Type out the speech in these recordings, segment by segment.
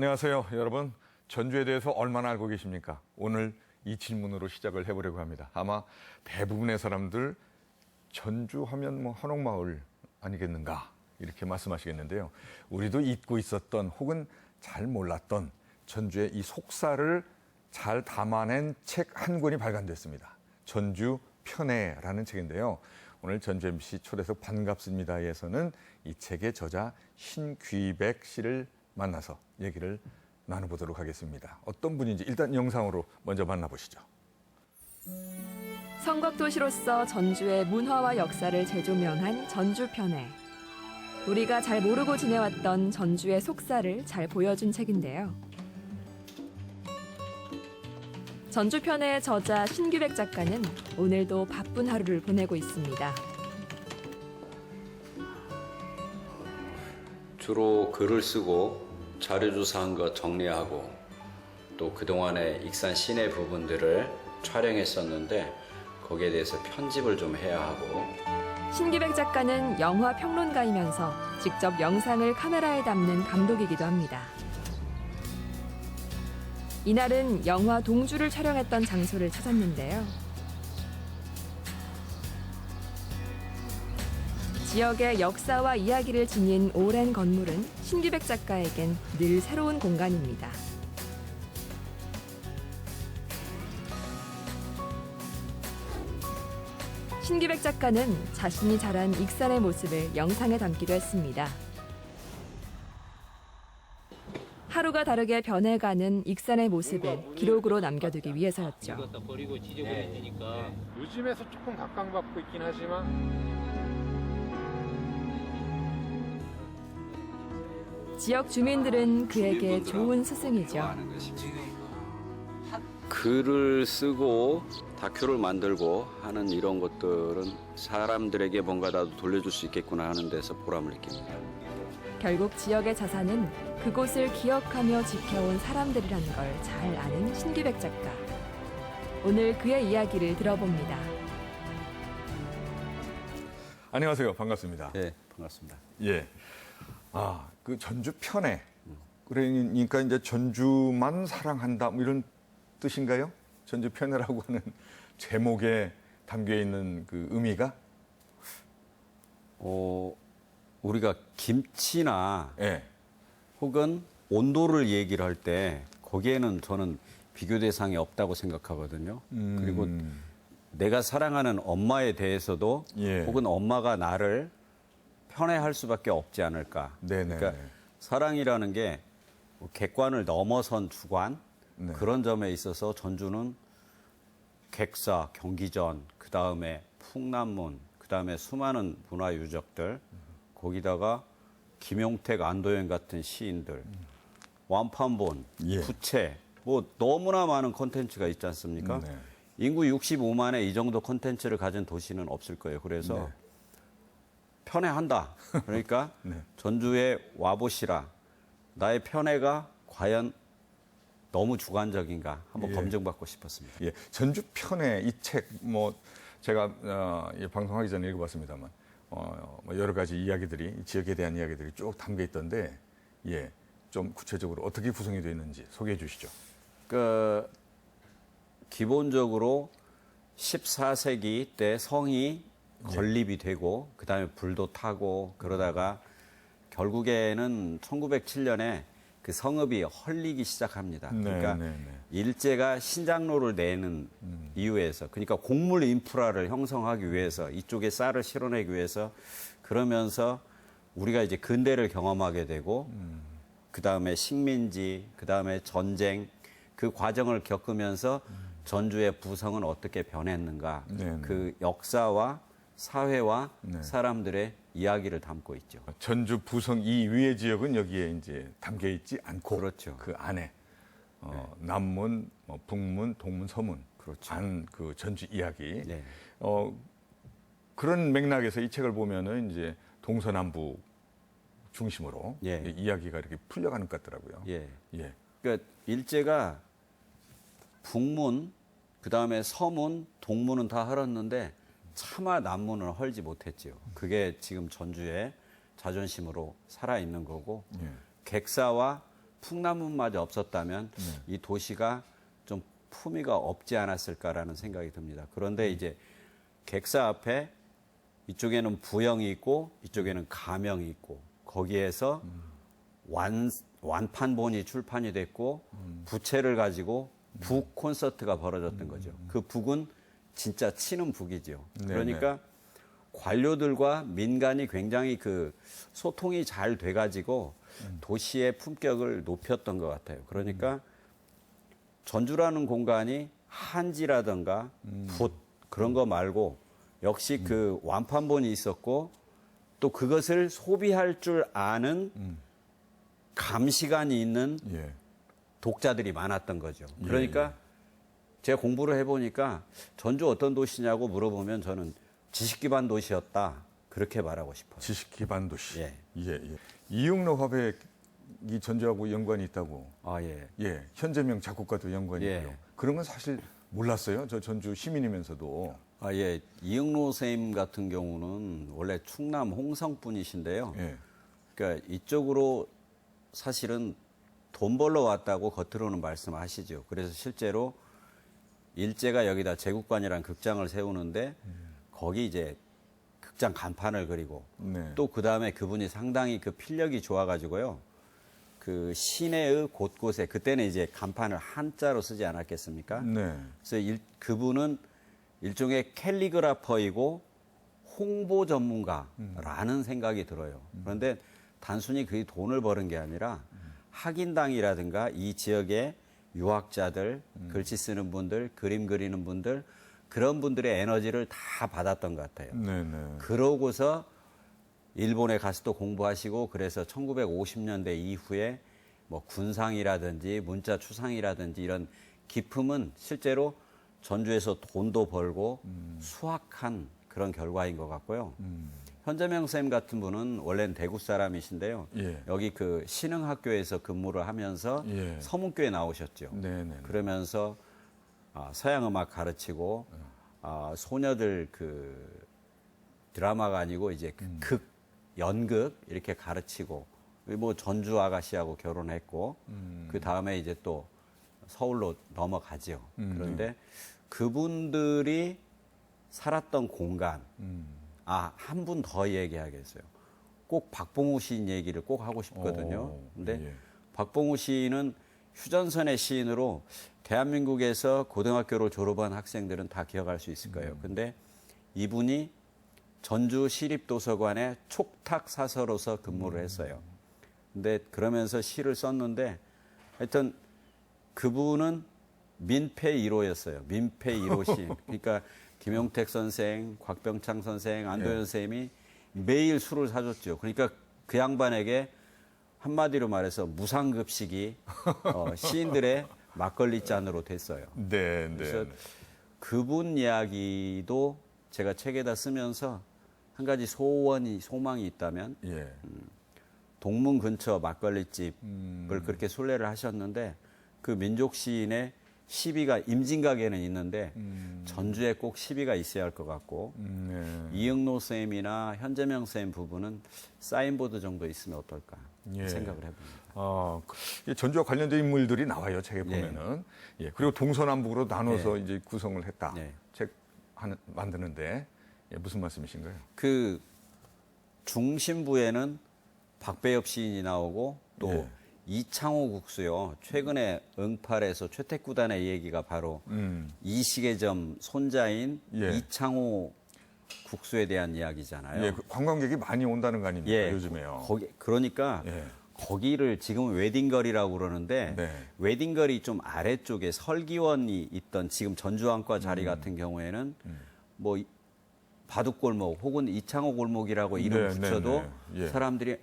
안녕하세요, 여러분. 전주에 대해서 얼마나 알고 계십니까? 오늘 이 질문으로 시작을 해보려고 합니다. 아마 대부분의 사람들 전주 하면 뭐 한옥마을 아니겠는가 이렇게 말씀하시겠는데요. 우리도 잊고 있었던 혹은 잘 몰랐던 전주의 이 속사를 잘 담아낸 책 한 권이 발간됐습니다. 전주 편애라는 책인데요. 오늘 전주 MC 초대석 반갑습니다에서는 이 책의 저자 신귀백 씨를 만나서 얘기를 나눠보도록 하겠습니다. 어떤 분인지 일단 영상으로 먼저 만나보시죠. 성곽도시로서 전주의 문화와 역사를 재조명한 전주 편애. 우리가 잘 모르고 지내왔던 전주의 속사를 잘 보여준 책인데요. 전주 편애의 저자 신규백 작가는 오늘도 바쁜 하루를 보내고 있습니다. 주로 글을 쓰고 자료조사한 거 정리하고 또 그동안의 익산 시내 부분들을 촬영했었는데 거기에 대해서 편집을 좀 해야 하고. 신규백 작가는 영화 평론가이면서 직접 영상을 카메라에 담는 감독이기도 합니다. 이날은 영화 동주를 촬영했던 장소를 찾았는데요. 지역의 역사와 이야기를 지닌 오랜 건물은 신규백 작가에겐 늘 새로운 공간입니다. 신규백 작가는 자신이 자란 익산의 모습을 영상에 담기도 했습니다. 하루가 다르게 변해가는 익산의 모습을 기록으로 남겨두기 위해서였죠. 이거 다 버리고 지저분해지니까. 요즘에서 조금 각광받고 있긴 하지만 지역 주민들은 그에게 좋은 스승이죠. 글을 쓰고 다큐를 만들고 하는 이런 것들은 사람들에게 뭔가 나도 돌려줄 수 있겠구나 하는 데서 보람을 느낍니다. 결국 지역의 자산은 그곳을 기억하며 지켜온 사람들이라는 걸 잘 아는 신규백 작가. 오늘 그의 이야기를 들어봅니다. 안녕하세요. 반갑습니다. 네, 반갑습니다. 예. 그 전주 편애. 그러니까 이제 전주만 사랑한다 뭐 이런 뜻인가요? 전주 편애라고 하는 제목에 담겨 있는 그 의미가? 우리가 김치나 예. 혹은 온도를 얘기를 할 때 거기에는 저는 비교 대상이 없다고 생각하거든요. 그리고 내가 사랑하는 엄마에 대해서도 예. 혹은 엄마가 나를 편애할 수밖에 없지 않을까. 네네. 그러니까 사랑이라는 게 객관을 넘어선 주관 네. 그런 점에 있어서 전주는 객사, 경기전, 그다음에 풍남문, 그다음에 수많은 문화 유적들 거기다가 김용택, 안도현 같은 시인들, 완판본, 예. 부채, 뭐 너무나 많은 콘텐츠가 있지 않습니까? 네. 인구 65만에 이 정도 콘텐츠를 가진 도시는 없을 거예요. 그래서 네. 편애한다. 그러니까 네. 전주에 와보시라. 나의 편애가 과연 너무 주관적인가 한번 예. 검증받고 싶었습니다. 예. 전주 편애 이 책 뭐 제가 이 방송하기 전에 읽어봤습니다만 뭐 여러 가지 이야기들이 이 지역에 대한 이야기들이 쭉 담겨 있던데 예. 좀 구체적으로 어떻게 구성이 되어 있는지 소개해 주시죠. 기본적으로 14세기 때 성이 건립이 되고 그다음에 불도 타고 그러다가 결국에는 1907년에 그 성읍이 헐리기 시작합니다. 그러니까 일제가 신장로를 내는 이유에서 그러니까 곡물 인프라를 형성하기 위해서 이쪽에 쌀을 실어내기 위해서 그러면서 우리가 이제 근대를 경험하게 되고 그다음에 식민지, 그다음에 전쟁 그 과정을 겪으면서 전주의 부성은 어떻게 변했는가 그 역사와 사회와 사람들의 이야기를 담고 있죠. 전주 부성 이 위의 지역은 여기에 이제 담겨 있지 않고 그렇죠. 그 안에 남문, 뭐 북문, 동문, 서문 그렇죠. 안 그 전주 이야기. 네. 그런 맥락에서 이 책을 보면은 이제 동서남북 중심으로 예. 이야기가 이렇게 풀려가는 것 같더라고요. 예. 예. 그러니까 일제가 북문, 그다음에 서문, 동문은 다 헐었는데 차마 남문은 헐지 못했지요. 그게 지금 전주의 자존심으로 살아있는 거고 예. 객사와 풍남문마저 없었다면 이 도시가 좀 품위가 없지 않았을까라는 생각이 듭니다. 그런데 이제 객사 앞에 이쪽에는 부영이 있고 이쪽에는 가명이 있고 거기에서 완판본이 출판이 됐고 부채를 가지고 북 콘서트가 벌어졌던 거죠. 그 북은 진짜 치는 북이죠. 그러니까 관료들과 민간이 굉장히 그 소통이 잘 돼가지고 도시의 품격을 높였던 것 같아요. 그러니까 전주라는 공간이 한지라든가 붓 그런 거 말고 역시 그 완판본이 있었고 또 그것을 소비할 줄 아는 감시관이 있는 예. 독자들이 많았던 거죠. 그러니까 제가 공부를 해보니까 전주 어떤 도시냐고 물어보면 저는 지식 기반 도시였다. 그렇게 말하고 싶어요. 지식 기반 도시. 예. 예. 이응로 화백이 전주하고 연관이 있다고. 아, 예. 예. 현재명 작곡가도 연관이 예. 있고요. 그런 건 사실 몰랐어요. 저 전주 시민이면서도. 아, 예. 이응로 선생님 같은 경우는 원래 충남 홍성 분이신데요. 예. 그러니까 이쪽으로 사실은 돈 벌러 왔다고 겉으로는 말씀하시죠. 그래서 실제로 일제가 여기다 제국관이라는 극장을 세우는데 거기 이제 극장 간판을 그리고 네. 또 그 다음에 그분이 상당히 그 필력이 좋아가지고요. 그 시내의 곳곳에 그때는 이제 간판을 한자로 쓰지 않았겠습니까? 네. 그래서 그분은 일종의 캘리그라퍼이고 홍보 전문가라는 생각이 들어요. 그런데 단순히 그게 돈을 버는 게 아니라 학인당이라든가 이 지역의 유학자들, 글씨 쓰는 분들, 그림 그리는 분들 그런 분들의 에너지를 다 받았던 것 같아요. 네네. 그러고서 일본에 가서 또 공부하시고 그래서 1950년대 이후에 뭐 군상이라든지 문자 추상이라든지 이런 기품은 실제로 전주에서 돈도 벌고 수확한 그런 결과인 것 같고요. 현재명 선생님 같은 분은 원래는 대구 사람이신데요. 예. 여기 그 신흥학교에서 근무를 하면서 예. 서문교에 나오셨죠. 네네. 그러면서 서양 음악 가르치고 소녀들 그 드라마가 아니고 이제 극 연극 이렇게 가르치고 뭐 전주 아가씨하고 결혼했고 그 다음에 이제 또 서울로 넘어가죠. 그런데 그분들이 살았던 공간 한 분 더 얘기하겠어요. 꼭 박봉우 시인 얘기를 꼭 하고 싶거든요. 근데 예. 박봉우 시인은 휴전선의 시인으로 대한민국에서 고등학교를 졸업한 학생들은 다 기억할 수 있을 거예요. 근데 이분이 전주 시립도서관의 촉탁 사서로서 근무를 했어요. 근데 그러면서 시를 썼는데 하여튼 그분은 민폐 1호였어요. 민폐 1호 시인. 그러니까 김용택 선생, 곽병창 선생, 안도현 선생님이 매일 술을 사줬죠. 그러니까 그 양반에게 한마디로 말해서 무상급식이 시인들의 막걸리 잔으로 됐어요. 네, 그래서 네. 그분 이야기도 제가 책에다 쓰면서 한 가지 소망이 있다면 예. 동문 근처 막걸리집을 그렇게 순례를 하셨는데 그 민족 시인의 시비가 임진각에는 있는데 전주에 꼭 시비가 있어야 할 것 같고 네. 이응로 쌤이나 현재명 쌤 부부는 사인보드 정도 있으면 어떨까 예. 생각을 해봅니다. 전주와 관련된 인물들이 나와요. 책에 보면은. 예. 그리고 동서남북으로 나눠서 이제 구성을 했다. 네. 책 만드는데 무슨 말씀이신가요? 그 중심부에는 박배엽 시인이 나오고 또 예. 이창호 국수요. 최근에 응팔에서 최택구단의 얘기가 바로 이시계점 손자인 예. 이창호 국수에 대한 이야기잖아요. 예, 그 관광객이 많이 온다는 거 아닙니까? 예, 요즘에요. 그러니까 예. 거기를 지금 웨딩거리라고 그러는데 네. 웨딩거리 좀 아래쪽에 설기원이 있던 지금 전주안과 자리 같은 경우에는 뭐 바둑골목 혹은 이창호 골목이라고 이름 네, 붙여도 네, 네. 예. 사람들이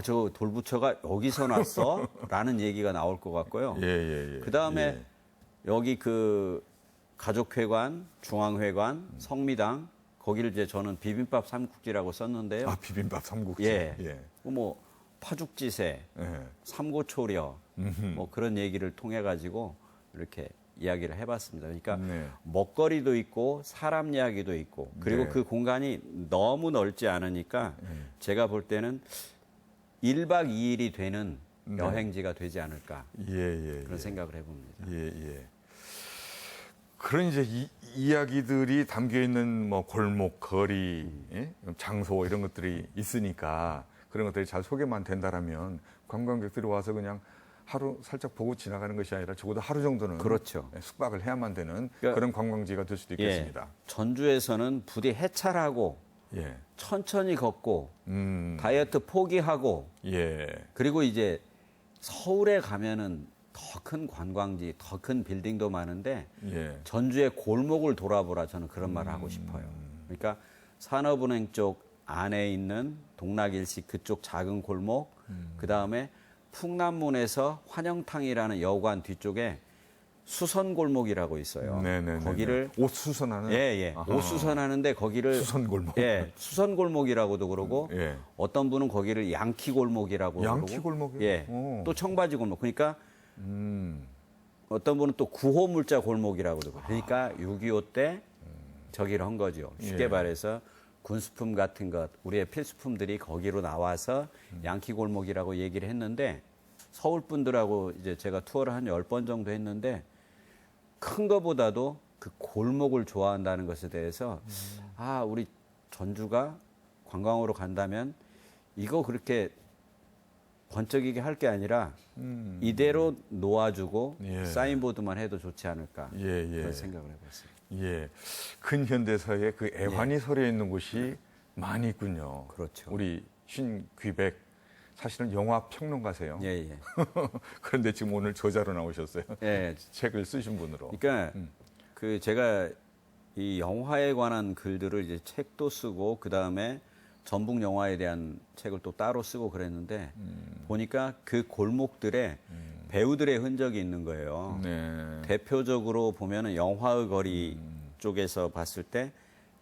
저 돌부처가 여기서 났어? 라는 얘기가 나올 것 같고요. 예. 그 다음에 예. 여기 그 가족회관, 중앙회관, 성미당 거기를 이제 저는 비빔밥 삼국지라고 썼는데요. 비빔밥 삼국지. 예. 뭐 파죽지세, 예. 삼고초려 뭐 그런 얘기를 통해 가지고 이렇게 이야기를 해봤습니다. 그러니까 네. 먹거리도 있고 사람 이야기도 있고 그리고 네. 그 공간이 너무 넓지 않으니까 제가 볼 때는 1박 2일이 되는 네. 여행지가 되지 않을까 예. 그런 생각을 해봅니다. 예. 그런 이제 이야기들이 담겨 있는 뭐 골목, 거리, 예? 장소 이런 것들이 있으니까 그런 것들이 잘 소개만 된다라면 관광객들이 와서 그냥 하루 살짝 보고 지나가는 것이 아니라 적어도 하루 정도는 그렇죠. 숙박을 해야만 되는 그러니까 그런 관광지가 될 수도 있겠습니다. 전주에서는 부디 해찰하고 예. 천천히 걷고 다이어트 포기하고 예. 그리고 이제 서울에 가면은 더 큰 관광지, 더 큰 빌딩도 많은데 예. 전주의 골목을 돌아보라 저는 그런 말을 하고 싶어요. 그러니까 산업은행 쪽 안에 있는 동락일식 그쪽 작은 골목, 그 다음에 풍남문에서 환영탕이라는 여관 뒤쪽에 수선골목이라고 있어요. 네네. 거기를 옷 수선하는. 예. 아하. 옷 수선하는데 거기를 수선골목. 예, 수선골목이라고도 그러고 예. 어떤 분은 거기를 양키골목이라고 양키골목이요? 예. 오. 또 청바지골목. 그러니까 어떤 분은 또 구호물자 골목이라고도 그래요. 그러니까 6.25 때 저기를 한 거죠. 쉽게 예. 말해서 군수품 같은 것, 우리의 필수품들이 거기로 나와서 양키골목이라고 얘기를 했는데 서울 분들하고 이제 제가 투어를 한 10번 정도 했는데 큰 거보다도 그 골목을 좋아한다는 것에 대해서 아, 우리 전주가 관광으로 간다면 이거 그렇게 번쩍이게 할 게 아니라 이대로 놓아주고 예. 사인보드만 해도 좋지 않을까 예. 그런 생각을 해봤습니다. 예. 근현대사에 그 애환이 서려 있는 곳이 많이 있군요. 그렇죠. 우리 신귀백 사실은 영화 평론가세요. 예. 그런데 지금 오늘 저자로 나오셨어요. 예. 책을 쓰신 분으로. 그러니까 그 제가 이 영화에 관한 글들을 이제 책도 쓰고 그 다음에 전북 영화에 대한 책을 또 따로 쓰고 그랬는데 보니까 그 골목들에 배우들의 흔적이 있는 거예요. 네. 대표적으로 보면은 영화의 거리 쪽에서 봤을 때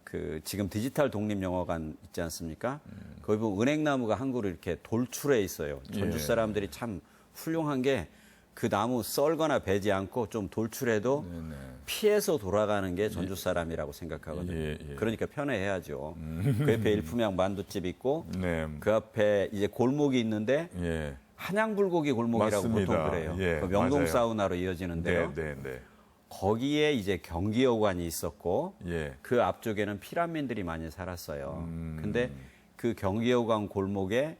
그 지금 디지털 독립영화관 있지 않습니까? 거기 보면 은행나무가 한 그루 이렇게 돌출해 있어요. 전주 예. 사람들이 참 훌륭한 게 그 나무 썰거나 베지 않고 좀 돌출해도 네네. 피해서 돌아가는 게 전주 사람이라고 생각하거든요. 예. 그러니까 편해해야죠. 그 옆에 일품양 만두집 있고 네. 그 앞에 이제 골목이 있는데 예. 한양불고기 골목이라고 맞습니다. 보통 그래요. 예, 그 명동 맞아요. 사우나로 이어지는데요. 네. 거기에 이제 경기여관이 있었고 예. 그 앞쪽에는 피란민들이 많이 살았어요. 근데 그 경기여관 골목에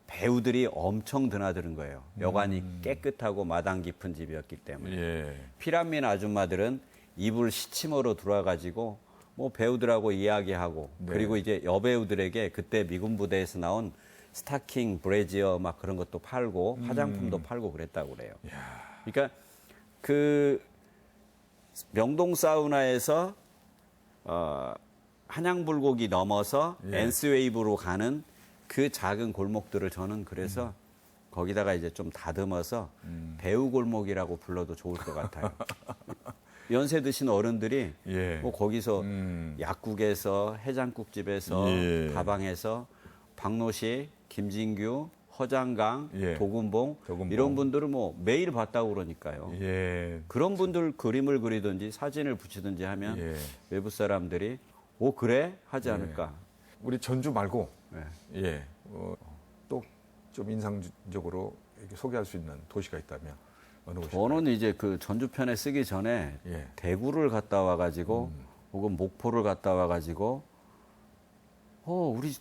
배우들이 엄청 드나드는 거예요. 여관이 깨끗하고 마당 깊은 집이었기 때문에. 예. 피란민 아줌마들은 이불 시치머로 들어와가지고 뭐 배우들하고 이야기하고 네. 그리고 이제 여배우들에게 그때 미군 부대에서 나온 스타킹, 브래지어 막 그런 것도 팔고 화장품도 팔고 그랬다고 그래요. 그러니까 그 명동 사우나에서 한양불고기 넘어서 예. 엔스웨이브로 가는 그 작은 골목들을 저는 그래서 거기다가 이제 좀 다듬어서 배우 골목이라고 불러도 좋을 것 같아요. 연세 드신 어른들이 예. 뭐 거기서 약국에서 해장국집에서 예. 다방에서 박노식, 김진규, 허장강, 예. 도군봉 이런 분들을 뭐 매일 봤다고 그러니까요. 예. 그런 분들 그림을 그리든지 사진을 붙이든지 하면 예. 외부 사람들이 오 그래 하지 않을까. 우리 전주 말고 네. 예. 또 좀 인상적으로 이렇게 소개할 수 있는 도시가 있다면 어느 곳일까요? 저는 이제 그 전주편에 쓰기 전에 예. 대구를 갔다 와가지고 혹은 목포를 갔다 와가지고 우리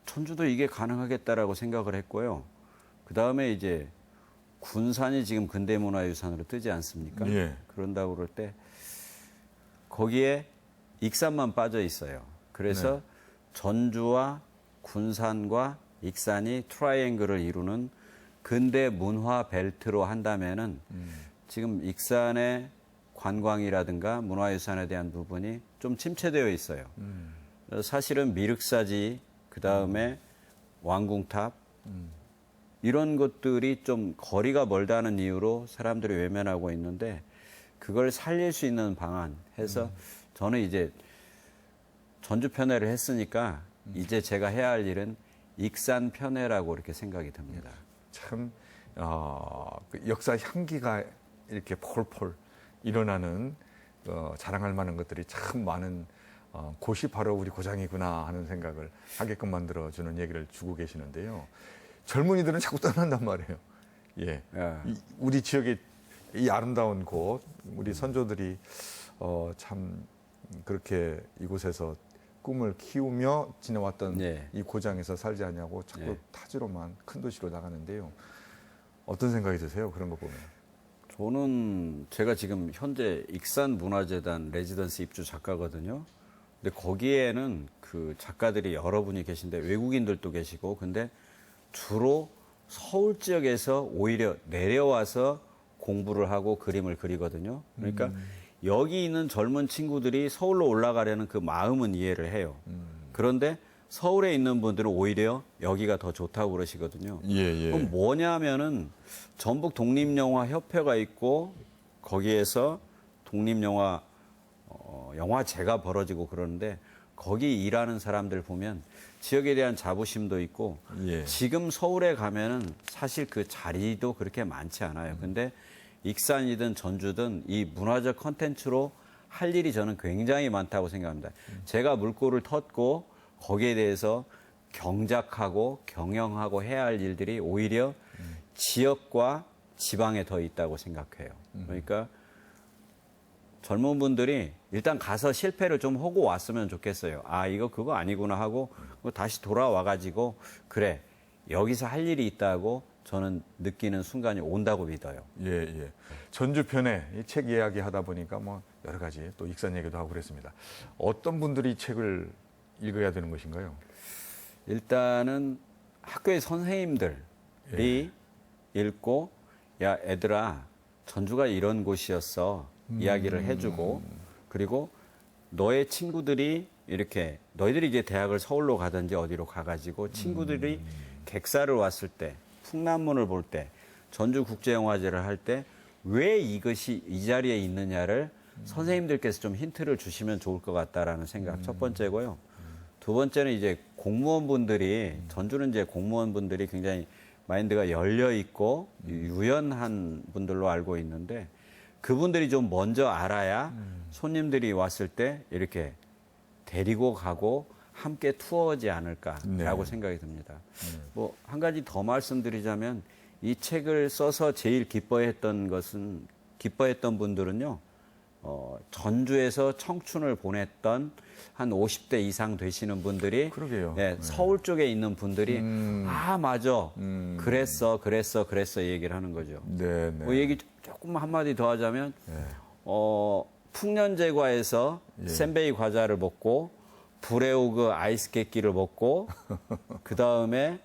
전주도 이게 가능하겠다라고 생각을 했고요. 그 다음에 이제 군산이 지금 근대문화유산으로 뜨지 않습니까? 예. 그런다고 그럴 때 거기에 익산만 빠져 있어요. 그래서 네. 전주와 군산과 익산이 트라이앵글을 이루는 근대 문화 벨트로 한다면은 지금 익산의 관광이라든가 문화유산에 대한 부분이 좀 침체되어 있어요. 사실은 미륵사지, 그 다음에 왕궁탑 이런 것들이 좀 거리가 멀다는 이유로 사람들이 외면하고 있는데 그걸 살릴 수 있는 방안 해서 저는 이제 전주 편애를 했으니까 이제 제가 해야 할 일은 익산 편애라고 이렇게 생각이 듭니다. 참 그 역사 향기가 이렇게 폴폴 일어나는 자랑할 만한 것들이 참 많은 곳이 바로 우리 고장이구나 하는 생각을 하게끔 만들어주는 얘기를 주고 계시는데요. 젊은이들은 자꾸 떠난단 말이에요. 예. 우리 지역의 이 아름다운 곳, 우리 선조들이 참 그렇게 이곳에서 꿈을 키우며 지내왔던 예. 이 고장에서 살지 않냐고 자꾸 예. 타지로만 큰 도시로 나가는데요. 어떤 생각이 드세요? 그런 거 보면. 저는 제가 지금 현재 익산문화재단 레지던스 입주 작가거든요. 근데 거기에는 그 작가들이 여러분이 계신데 외국인들도 계시고 근데 주로 서울 지역에서 오히려 내려와서 공부를 하고 그림을 그리거든요. 그러니까 여기 있는 젊은 친구들이 서울로 올라가려는 그 마음은 이해를 해요. 그런데 서울에 있는 분들은 오히려 여기가 더 좋다고 그러시거든요. 예. 그럼 뭐냐면은 전북 독립영화협회가 있고 거기에서 독립영화 영화제가 벌어지고 그러는데 거기 일하는 사람들 보면 지역에 대한 자부심도 있고 예. 지금 서울에 가면은 사실 그 자리도 그렇게 많지 않아요. 근데 익산이든 전주든 이 문화적 컨텐츠로 할 일이 저는 굉장히 많다고 생각합니다. 제가 물꼬를 텄고 거기에 대해서 경작하고 경영하고 해야 할 일들이 오히려 지역과 지방에 더 있다고 생각해요. 그러니까 젊은 분들이 일단 가서 실패를 좀 하고 왔으면 좋겠어요. 아, 이거 그거 아니구나 하고 다시 돌아와가지고 그래, 여기서 할 일이 있다고 저는 느끼는 순간이 온다고 믿어요. 예. 전주편에 이 책 이야기 하다 보니까 뭐 여러 가지 또 익산 얘기도 하고 그랬습니다. 어떤 분들이 이 책을 읽어야 되는 것인가요? 일단은 학교의 선생님들이 읽고 야, 애들아, 전주가 이런 곳이었어. 이야기를 해주고 그리고 너의 친구들이 이렇게 너희들이 이제 대학을 서울로 가든지 어디로 가가지고 친구들이 객사를 왔을 때 풍남문을 볼 때 전주국제영화제를 할 때 왜 이것이 이 자리에 있느냐를 선생님들께서 좀 힌트를 주시면 좋을 것 같다라는 생각 첫 번째고요. 두 번째는 이제 공무원분들이 전주는 이제 공무원분들이 굉장히 마인드가 열려 있고 유연한 분들로 알고 있는데 그분들이 좀 먼저 알아야 손님들이 왔을 때 이렇게 데리고 가고 함께 투어하지 않을까라고 생각이 듭니다. 뭐 한 가지 더 말씀드리자면 이 책을 써서 제일 기뻐했던 분들은요. 전주에서 청춘을 보냈던 한 50대 이상 되시는 분들이 그러게요. 예, 서울 쪽에 있는 분들이 아 맞아 그랬어 얘기를 하는 거죠. 네. 뭐 얘기 조금 한마디 더 하자면 풍년제과에서 샌베이 과자를 먹고 브레오그 아이스 깨끼를 먹고 그 다음에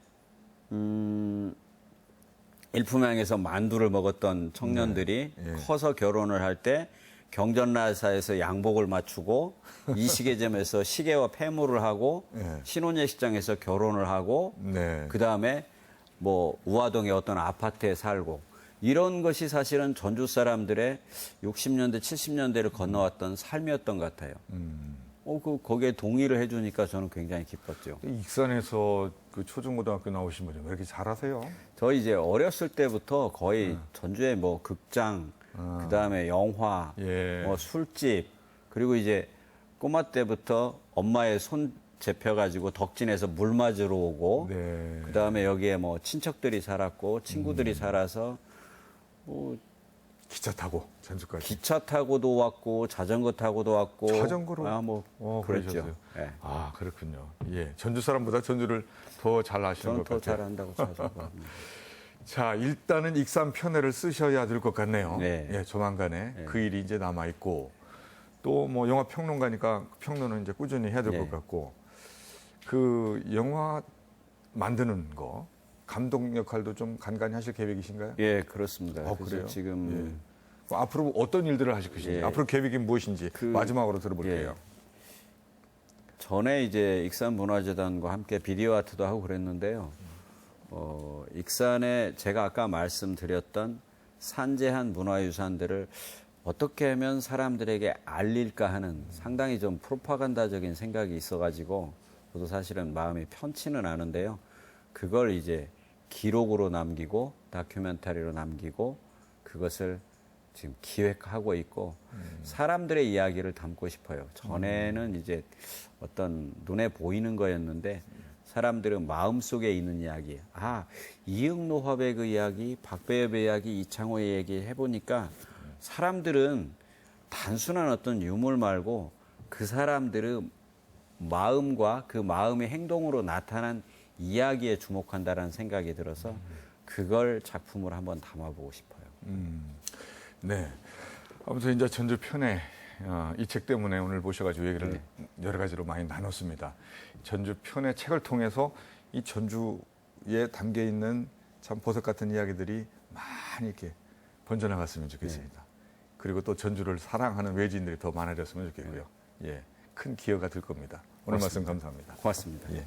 일품향에서 만두를 먹었던 청년들이 커서 결혼을 할 때 경전라사에서 양복을 맞추고 이시계점에서 시계와 폐물을 하고 신혼예식장에서 결혼을 하고 그 다음에 뭐 우화동의 어떤 아파트에 살고 이런 것이 사실은 전주 사람들의 60년대, 70년대를 건너왔던 삶이었던 것 같아요. 거기에 동의를 해주니까 저는 굉장히 기뻤죠. 익산에서 그 초중고등학교 나오신 분이 왜 이렇게 잘하세요? 저 이제 어렸을 때부터 거의 전주에 뭐 극장, 그 다음에 영화, 뭐 술집, 그리고 이제 꼬마 때부터 엄마의 손 잡혀가지고 덕진에서 물 맞으러 오고, 그 다음에 여기에 뭐 친척들이 살았고, 친구들이 살아서 뭐 기차 타고 전주까지. 기차 타고도 왔고 자전거 타고도 왔고 자전거로 그랬죠. 네. 아 그렇군요. 예, 전주 사람보다 전주를 더 잘 아시는 것 저는 더 같아요. 잘한다고 자전거. 자, 일단은 익산 편애를 쓰셔야 될 것 같네요. 네. 예, 조만간에 그 일이 이제 남아 있고 또 뭐 영화 평론가니까 평론은 이제 꾸준히 해야 될 것 같고 그 영화 만드는 거. 감독 역할도 좀 간간히 하실 계획이신가요? 예, 그렇습니다. 그래서 그래요? 지금 앞으로 어떤 일들을 하실 것인지, 앞으로 계획이 무엇인지 마지막으로 들어볼게요. 전에 이제 익산문화재단과 함께 비디오 아트도 하고 그랬는데요. 익산에 제가 아까 말씀드렸던 산재한 문화유산들을 어떻게 하면 사람들에게 알릴까 하는 상당히 좀 프로파간다적인 생각이 있어가지고 저도 사실은 마음이 편치는 않은데요. 그걸 이제 기록으로 남기고 다큐멘터리로 남기고 그것을 지금 기획하고 있고 사람들의 이야기를 담고 싶어요. 전에는 이제 어떤 눈에 보이는 거였는데 사람들은 마음속에 있는 이야기, 이응노 화백 그 이야기, 박배엽의 이야기, 이창호의 얘기 해보니까 사람들은 단순한 어떤 유물 말고 그 사람들의 마음과 그 마음의 행동으로 나타난 이야기에 주목한다라는 생각이 들어서 그걸 작품으로 한번 담아보고 싶어요. 네. 아무튼 이제 전주 편에 이 책 때문에 오늘 모셔가지고 얘기를 여러 가지로 많이 나눴습니다. 전주 편의 책을 통해서 이 전주에 담겨 있는 참 보석 같은 이야기들이 많이 이렇게 번져나갔으면 좋겠습니다. 그리고 또 전주를 사랑하는 외지인들이 더 많아졌으면 좋겠고요. 큰 기여가 될 겁니다. 오늘 말씀 감사합니다. 고맙습니다. 예.